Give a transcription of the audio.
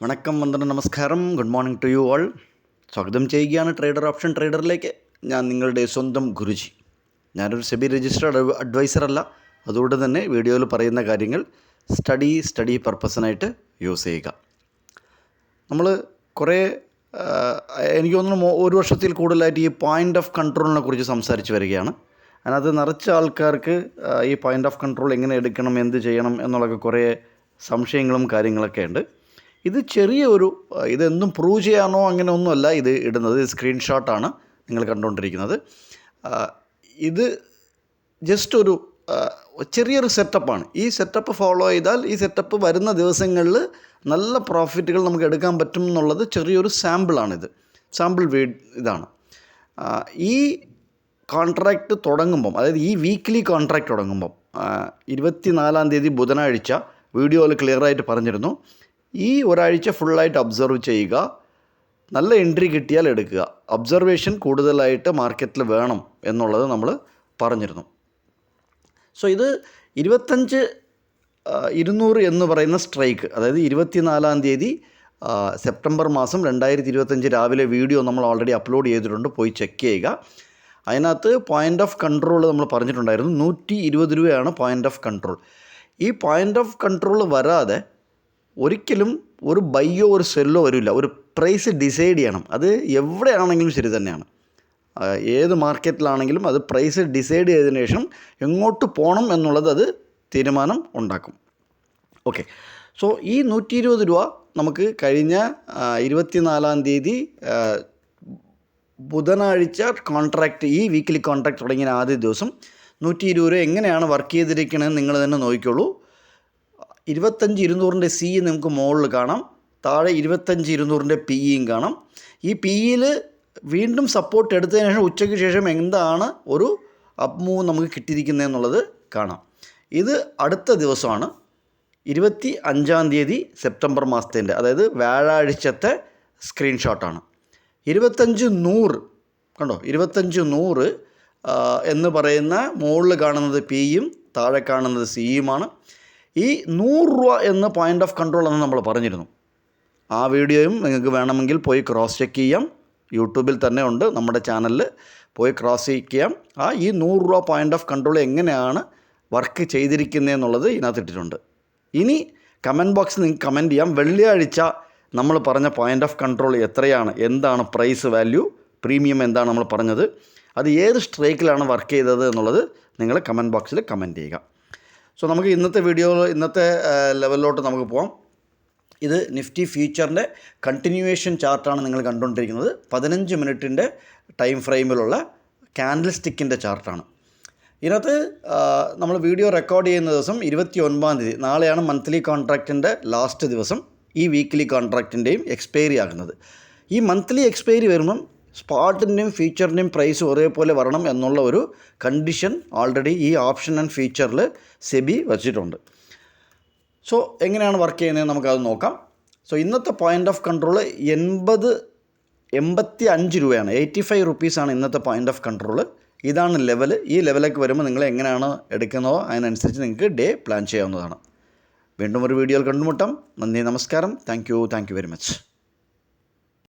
വണക്കം, വന്ദനം, നമസ്കാരം, good morning to you all. സ്വാഗതം ചെയ്യുകയാണ് ട്രേഡർ ഓപ്ഷൻ ട്രേഡറിലേക്ക്. ഞാൻ നിങ്ങളുടെ സ്വന്തം ഗുരുജി. ഞാനൊരു സെബി രജിസ്റ്റേർഡ് അഡ്വൈസർ അല്ല. അതുകൊണ്ട് തന്നെ വീഡിയോയിൽ പറയുന്ന കാര്യങ്ങൾ സ്റ്റഡി പർപ്പസിനായിട്ട് യൂസ് ചെയ്യുക. നമ്മൾ കുറേ എനിക്ക് തോന്നുന്നു ഒരു വർഷത്തിൽ കൂടുതലായിട്ട് ഈ പോയിൻ്റ് ഓഫ് കൺട്രോളിനെ കുറിച്ച് സംസാരിച്ച് വരികയാണ്. അതിനകത്ത് നിറച്ച ആൾക്കാർക്ക് ഈ പോയിൻ്റ് ഓഫ് കൺട്രോൾ എങ്ങനെ എടുക്കണം, എന്ത് ചെയ്യണം എന്നുള്ളതൊക്കെ കുറേ സംശയങ്ങളും കാര്യങ്ങളൊക്കെ ഉണ്ട്. ഇത് ഇതെന്തും പ്രൂവ് ചെയ്യാനോ അങ്ങനെ ഒന്നുമല്ല ഇത് ഇടുന്നത്. ഇത് സ്ക്രീൻഷോട്ടാണ് നിങ്ങൾ കണ്ടുകൊണ്ടിരിക്കുന്നത്. ഇത് ജസ്റ്റ് ഒരു ചെറിയൊരു സെറ്റപ്പാണ്. ഈ സെറ്റപ്പ് ഫോളോ ചെയ്താൽ ഈ സെറ്റപ്പ് വരുന്ന ദിവസങ്ങളിൽ നല്ല പ്രോഫിറ്റുകൾ നമുക്ക് എടുക്കാൻ പറ്റും എന്നുള്ളത് ചെറിയൊരു സാമ്പിളാണിത്. സാമ്പിൾ ഇതാണ്. ഈ കോൺട്രാക്റ്റ് തുടങ്ങുമ്പം, അതായത് ഈ വീക്ക്ലി കോൺട്രാക്റ്റ് തുടങ്ങുമ്പം 24-ാം തീയതി ബുധനാഴ്ച വീഡിയോയിൽ ക്ലിയറായിട്ട് പറഞ്ഞിരുന്നു, ഈ ഒരാഴ്ച ഫുള്ളായിട്ട് ഒബ്സർവ് ചെയ്യുക, നല്ല എൻട്രി കിട്ടിയാൽ എടുക്കുക, ഒബ്സർവേഷൻ കൂടുതലായിട്ട് മാർക്കറ്റിൽ വേണം എന്നുള്ളത് നമ്മൾ പറഞ്ഞിരുന്നു. സോ ഇത് 25,200 എന്ന് പറയുന്ന സ്ട്രൈക്ക്, അതായത് 24-ാം തീയതി സെപ്റ്റംബർ മാസം 2025 രാവിലെ വീഡിയോ നമ്മൾ ഓൾറെഡി അപ്ലോഡ് ചെയ്തിട്ടുണ്ട്, പോയി ചെക്ക് ചെയ്യുക. അതിനകത്ത് പോയിൻ്റ് ഓഫ് കൺട്രോൾ നമ്മൾ പറഞ്ഞിട്ടുണ്ടായിരുന്നു. 120 രൂപയാണ് പോയിൻ്റ് ഓഫ് കൺട്രോൾ. ഈ പോയിൻ്റ് ഓഫ് കൺട്രോൾ വരാതെ ഒരിക്കലും ഒരു ബൈയോ ഒരു സെല്ലോ വരില്ല. ഒരു പ്രൈസ് ഡിസൈഡ് ചെയ്യണം. അത് എവിടെയാണെങ്കിലും ശരി തന്നെയാണ്, ഏത് മാർക്കറ്റിലാണെങ്കിലും അത് പ്രൈസ് ഡിസൈഡ് ചെയ്തതിന് ശേഷം എങ്ങോട്ട് പോകണം എന്നുള്ളത് അത് തീരുമാനം ഉണ്ടാക്കും. ഓക്കെ, സോ ഈ 120 രൂപ നമുക്ക് കഴിഞ്ഞ 24-ാം തീയതി ബുധനാഴ്ച കോൺട്രാക്റ്റ്, ഈ വീക്കിലി കോൺട്രാക്റ്റ് തുടങ്ങിയ ആദ്യ ദിവസം 120 രൂപ എങ്ങനെയാണ് വർക്ക് ചെയ്തിരിക്കണമെന്ന് നിങ്ങൾ തന്നെ നോക്കിക്കോളൂ. 25,200 സി നിങ്ങൾക്ക് മുകളിൽ കാണാം, താഴെ 25,200 പി ഇയും കാണാം. ഈ പി ഇയിൽ വീണ്ടും സപ്പോർട്ട് എടുത്തതിന് ശേഷം ഉച്ചയ്ക്ക് ശേഷം എന്താണ് ഒരു അപ്പ് മൂവ് നമുക്ക് കിട്ടിയിരിക്കുന്നതെന്നുള്ളത് കാണാം. ഇത് അടുത്ത ദിവസമാണ് 25-ാം തീയതി സെപ്റ്റംബർ മാസത്തിൻ്റെ, അതായത് വ്യാഴാഴ്ചത്തെ സ്ക്രീൻഷോട്ടാണ്. 25,100 കണ്ടോ, 25,100 എന്ന് പറയുന്ന മുകളിൽ കാണുന്നത് പിയും താഴെ കാണുന്നത് സിയുമാണ്. ഈ 100 രൂപ എന്ന പോയിൻ്റ് ഓഫ് കൺട്രോൾ എന്ന് നമ്മൾ പറഞ്ഞിരുന്നു. ആ വീഡിയോയും നിങ്ങൾക്ക് വേണമെങ്കിൽ പോയി ക്രോസ് ചെക്ക് ചെയ്യാം. യൂട്യൂബിൽ തന്നെ ഉണ്ട്, നമ്മുടെ ചാനലിൽ പോയി ക്രോസ് ചെക്ക് ചെയ്യാം. ഈ 100 രൂപ പോയിൻ്റ് ഓഫ് കൺട്രോൾ എങ്ങനെയാണ് വർക്ക് ചെയ്തിരിക്കുന്നതെന്നുള്ളത് ഇതിനകത്ത് ഇട്ടിട്ടുണ്ട്. ഇനി കമൻറ്റ് ബോക്സിൽ നിങ്ങൾക്ക് കമൻറ്റ് ചെയ്യാം, വെള്ളിയാഴ്ച നമ്മൾ പറഞ്ഞ പോയിൻ്റ് ഓഫ് കൺട്രോൾ എത്രയാണ്, എന്താണ് പ്രൈസ് വാല്യൂ, പ്രീമിയം എന്താണ് നമ്മൾ പറഞ്ഞത്, അത് ഏത് സ്ട്രൈക്കിലാണ് വർക്ക് ചെയ്തത് എന്നുള്ളത് നിങ്ങൾ കമൻറ്റ് ബോക്സിൽ കമൻറ്റ് ചെയ്യുക. സോ നമുക്ക് ഇന്നത്തെ ലെവലിലോട്ട് നമുക്ക് പോകാം. ഇത് നിഫ്റ്റി ഫ്യൂച്ചറിൻ്റെ കണ്ടിന്യൂവേഷൻ ചാർട്ടാണ് നിങ്ങൾ കണ്ടുകൊണ്ടിരിക്കുന്നത്. 15 മിനിറ്റിൻ്റെ ടൈം ഫ്രെയിമിലുള്ള ക്യാൻഡിൽ സ്റ്റിക്കിൻ്റെ ചാർട്ടാണ്. ഇതിനകത്ത് നമ്മൾ വീഡിയോ റെക്കോർഡ് ചെയ്യുന്ന ദിവസം 29-ാം തീയതി, നാളെയാണ് മന്ത്ലി കോൺട്രാക്റ്റിൻ്റെ ലാസ്റ്റ് ദിവസം, ഈ വീക്ക്ലി കോൺട്രാക്റ്റിൻ്റെയും എക്സ്പയറി ആകുന്നത്. ഈ മന്ത്ലി എക്സ്പയറി വരുമ്പം സ്പോട്ടിൻ്റെയും ഫ്യൂച്ചറിൻ്റെയും പ്രൈസ് ഒരേപോലെ വരണം എന്നുള്ള ഒരു കണ്ടീഷൻ ഓൾറെഡി ഈ ഓപ്ഷൻ ആൻഡ് ഫ്യൂച്ചറിൽ സെബി വച്ചിട്ടുണ്ട്. സോ എങ്ങനെയാണ് വർക്ക് ചെയ്യുന്നത് നമുക്കത് നോക്കാം. സോ ഇന്നത്തെ പോയിൻ്റ് ഓഫ് കൺട്രോൾ 85 രൂപയാണ്, 85 റുപ്പീസാണ് ഇന്നത്തെ പോയിൻ്റ് ഓഫ് കൺട്രോൾ. ഇതാണ് ലെവൽ. ഈ ലെവലേക്ക് വരുമ്പോൾ നിങ്ങൾ എങ്ങനെയാണ് എടുക്കുന്നതോ അതിനനുസരിച്ച് നിങ്ങൾക്ക് ഡേ പ്ലാൻ ചെയ്യാവുന്നതാണ്. വീണ്ടും ഒരു വീഡിയോയിൽ കണ്ടുമുട്ടാം. നന്ദി, നമസ്കാരം. Thank you very much.